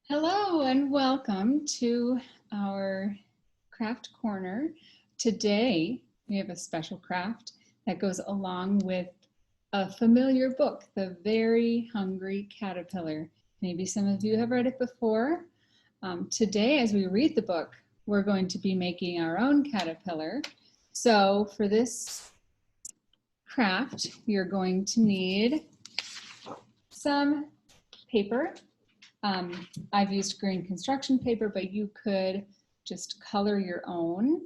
Hello and welcome to our craft corner. Today we have a special craft that goes along with a familiar book, The Very Hungry Caterpillar. Maybe some of you have read it before. Today, as we read the book, we're going to be making our own caterpillar. So for this craft, you're going to need some paper. I've used green construction paper, but you could just color your own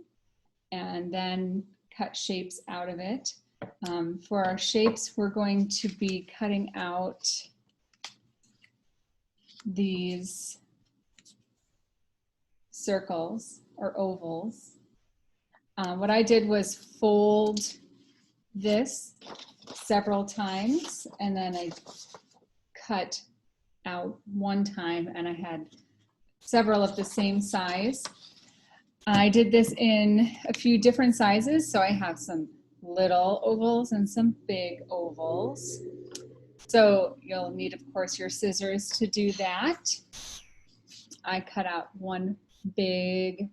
and then cut shapes out of it. For our shapes, we're going to be cutting out these circles or ovals. What I did was fold this several times and then I cut out one time and I had several of the same size. I did this in a few different sizes, so I have some little ovals and some big ovals. So you'll need, of course, your scissors to do that. I cut out one big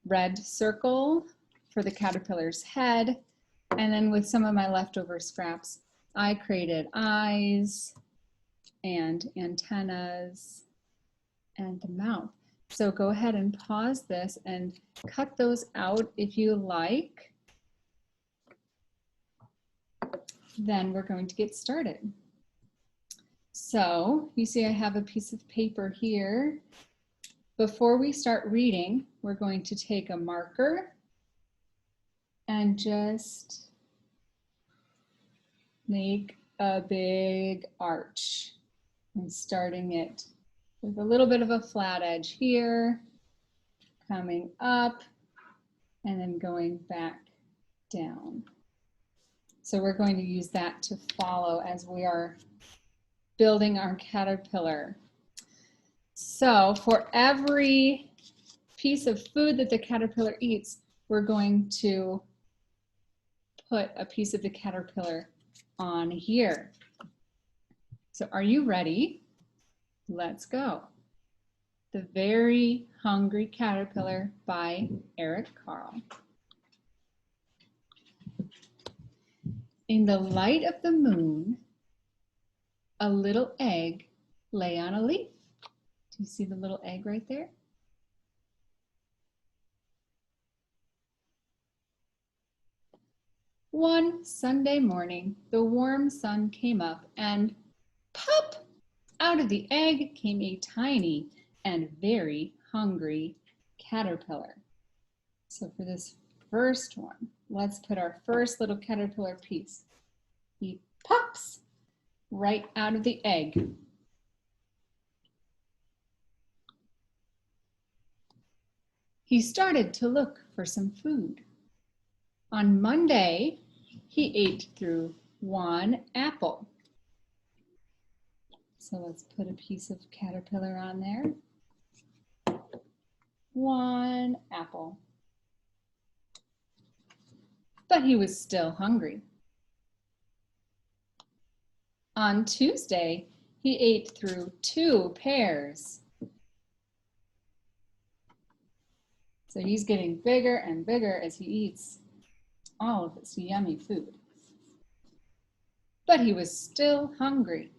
red circle for the caterpillar's head, and then with some of my leftover scraps, I created eyes and antennas and the mouth. So go ahead and pause this and cut those out if you like. Then we're going to get started. So you see I have a piece of paper here. Before we start reading, we're going to take a marker and just make a big arch. And starting it with a little bit of a flat edge here, coming up, and then going back down. So we're going to use that to follow as we are building our caterpillar. So for every piece of food that the caterpillar eats, we're going to put a piece of the caterpillar on here. So are you ready? Let's go. The Very Hungry Caterpillar by Eric Carle. In the light of the moon, a little egg lay on a leaf. Do you see the little egg right there? One Sunday morning, the warm sun came up and pop! Out of the egg came a tiny and very hungry caterpillar. So for this first one, let's put our first little caterpillar piece. He pops right out of the egg. He started to look for some food. On Monday, he ate through one apple. So let's put a piece of caterpillar on there. One apple. But he was still hungry. On Tuesday, he ate through two pears. So he's getting bigger and bigger as he eats all of this yummy food. But he was still hungry.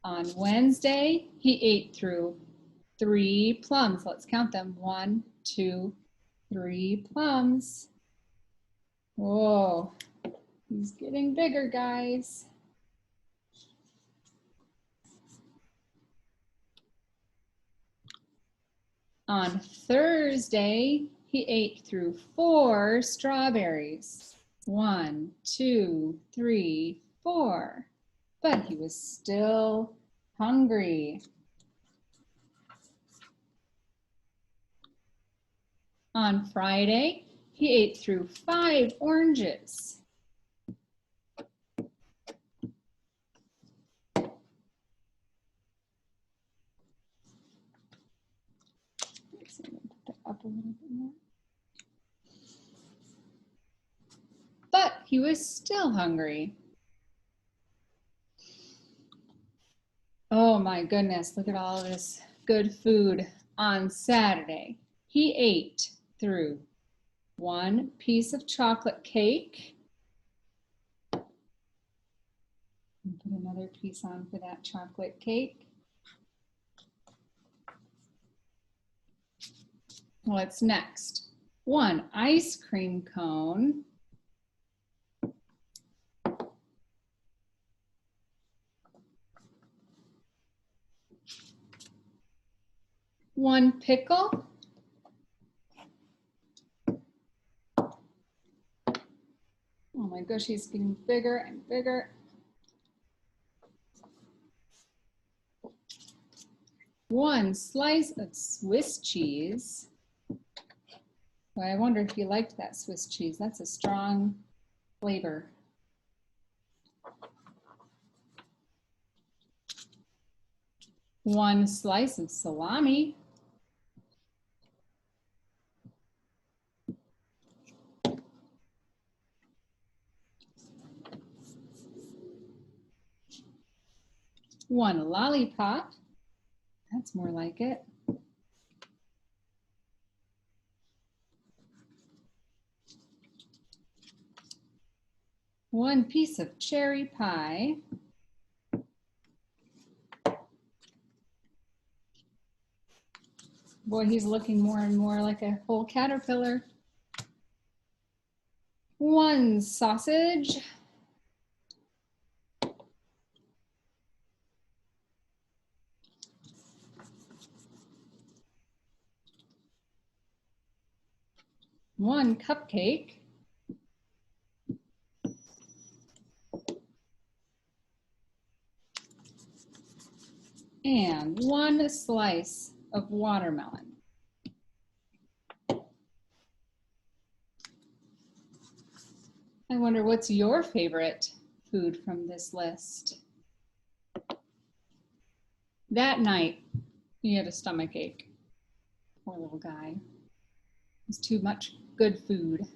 On Wednesday, he ate through three plums. Let's count them. 1, 2, 3 plums. Whoa, he's getting bigger, guys. On Thursday, he ate through 4 strawberries. 1, 2, 3, 4. But he was still hungry. On Friday, he ate through 5 oranges. Let's see, put that up a little bit more. But he was still hungry. Oh my goodness, look at all this good food on Saturday. He ate through one piece of chocolate cake. Put another piece on for that chocolate cake. What's next? One ice cream cone. One pickle. Oh my gosh, he's getting bigger and bigger. One slice of Swiss cheese. Well, I wonder if you liked that Swiss cheese. That's a strong flavor. One slice of salami. One lollipop. That's more like it. One piece of cherry pie. Boy, he's looking more and more like a whole caterpillar. One sausage. One cupcake. And one slice of watermelon. I wonder what's your favorite food from this list? That night, he had a stomach ache. Poor little guy. It was too much good food.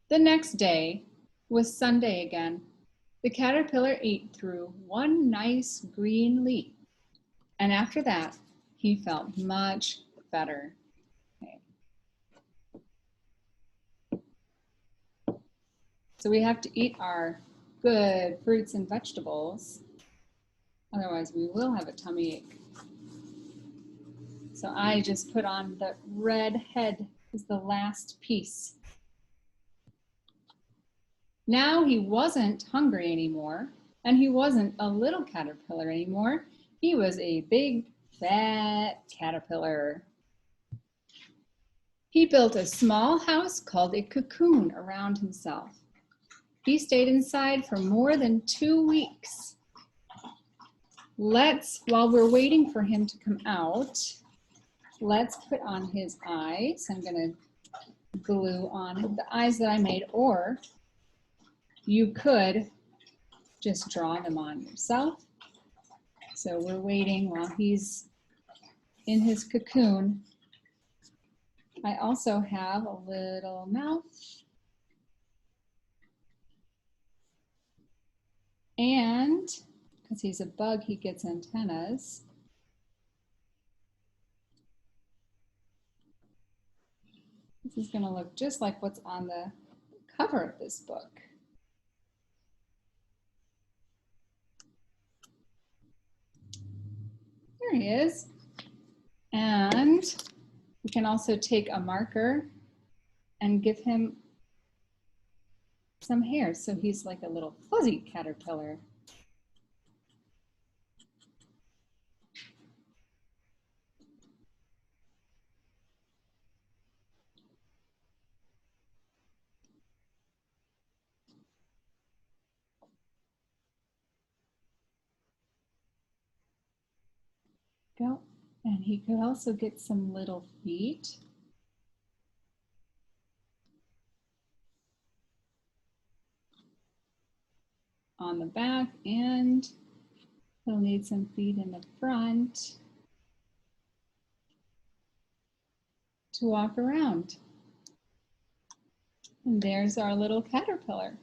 The next day was Sunday again. The caterpillar ate through one nice green leaf. And after that, he felt much better. Okay. So we have to eat our good fruits and vegetables. Otherwise, we will have a tummy ache. So I just put on the red head as the last piece. Now he wasn't hungry anymore, and he wasn't a little caterpillar anymore. He was a big, fat caterpillar. He built a small house called a cocoon around himself. He stayed inside for more than 2 weeks. While we're waiting for him to come out, let's put on his eyes. I'm going to glue on the eyes that I made, or you could just draw them on yourself. So we're waiting while he's in his cocoon. I also have a little mouth. And because he's a bug, he gets antennas. This is going to look just like what's on the cover of this book. There he is. And we can also take a marker and give him some hair. So he's like a little fuzzy caterpillar. Go. And he could also get some little feet. On the back, and he'll need some feet in the front to walk around. And there's our little caterpillar.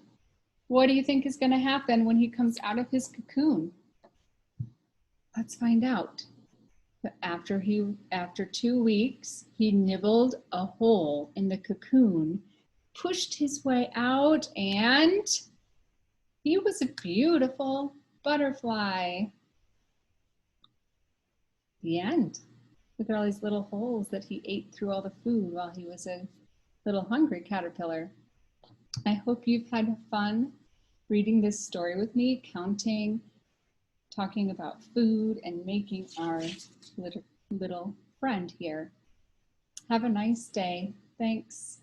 What do you think is going to happen when he comes out of his cocoon? Let's find out. But after 2 weeks, he nibbled a hole in the cocoon, pushed his way out, and he was a beautiful butterfly. The end. Look at all these little holes that he ate through all the food while he was a little hungry caterpillar. I hope you've had fun reading this story with me, counting, talking about food, and making our little friend here. Have a nice day. Thanks.